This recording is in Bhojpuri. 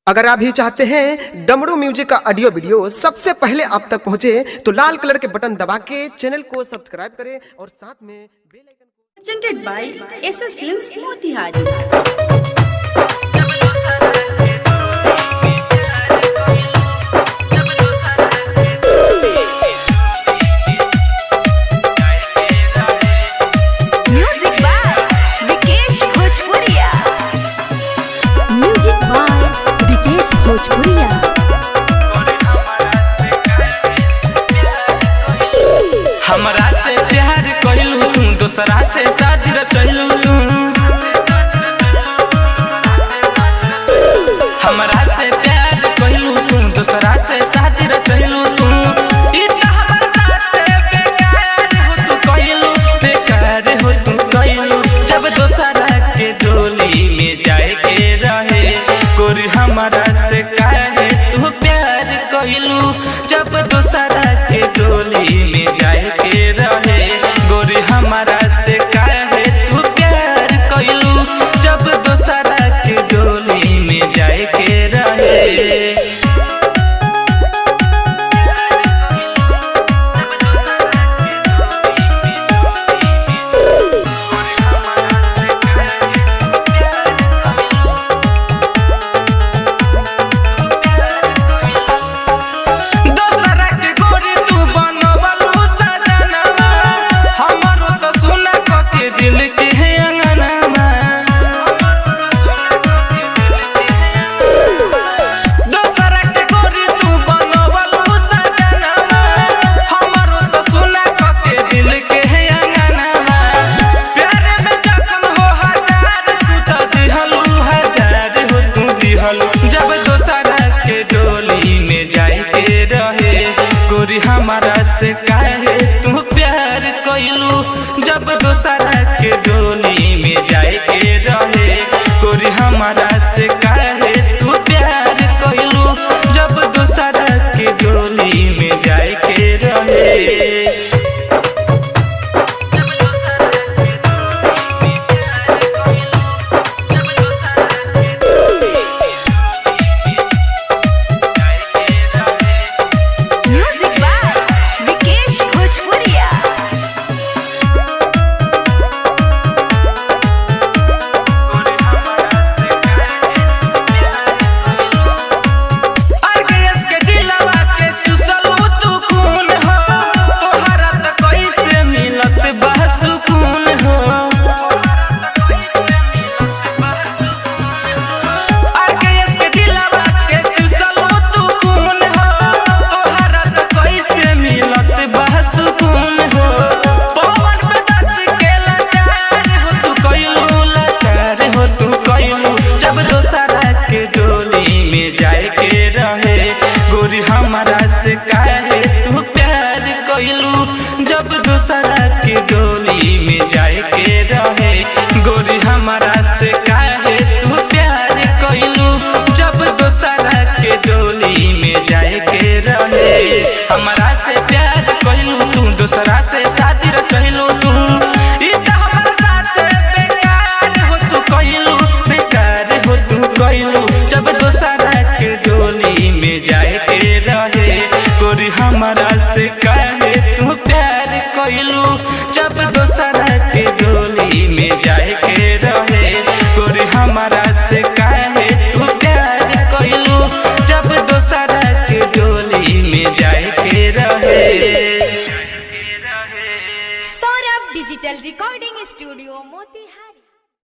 अगर आप भी चाहते हैं डमरू म्यूजिक का ऑडियो वीडियो सबसे पहले आप तक पहुंचे तो लाल कलर के बटन दबा के चैनल को सब्सक्राइब करें और साथ में बेल आइकन को presented by SS Films Motihari। भोजपुरिया हमरा से प्यार कइलू तू दोसरा से शादी रचैलू तू हमरा से प्यार कइलू तू दोसरा से शादी रचैलू तू ई त हमर साथे बेकार हो तू कइलू बेकार हो तू कइलू जब दोसरा के डोली में जाए के रहे गोरी हमरा से काहे तू प्यार कइलू जब दोसरा के डोली में जाए के रहे गोरी हमरा से काहे तू प्यार कइलू जब दोसरा के डोली में जाए के रहे जब दोसरा के डोली में जाए के रहे गोरी हमरा से काहे तू प्यार कइलू जब दोसरा के डोली में जाए के रहे गोरी हमरा से काहे तू प्यार कइलू जब दोसरा के डोली में जाए के रहे जब दोसरा के डोली में जाए के रहे गोरी हमरा से काहे तू प्यार कइलू जब दोसरा के डोली में जाए के रहे गोरी हमरा से काहे तू प्यार कइलू जब दोसरा के डोली में जाए के रहे हमरा से प्यार कइलू तू दोसरा से शादी रचैलू तू ई त हमर साथे बेकार हो तू कइलू जब दोसरा के डोली में जाए के रहे गोरी हमरा से काहे तू प्यार कइलू जब दोसरा के डोली में जाए के रहे गोरी हमरा से काहे तू प्यार कइलू जब दोसरा के डोली में जाए के रहे Saurabh digital recording studio Motihari.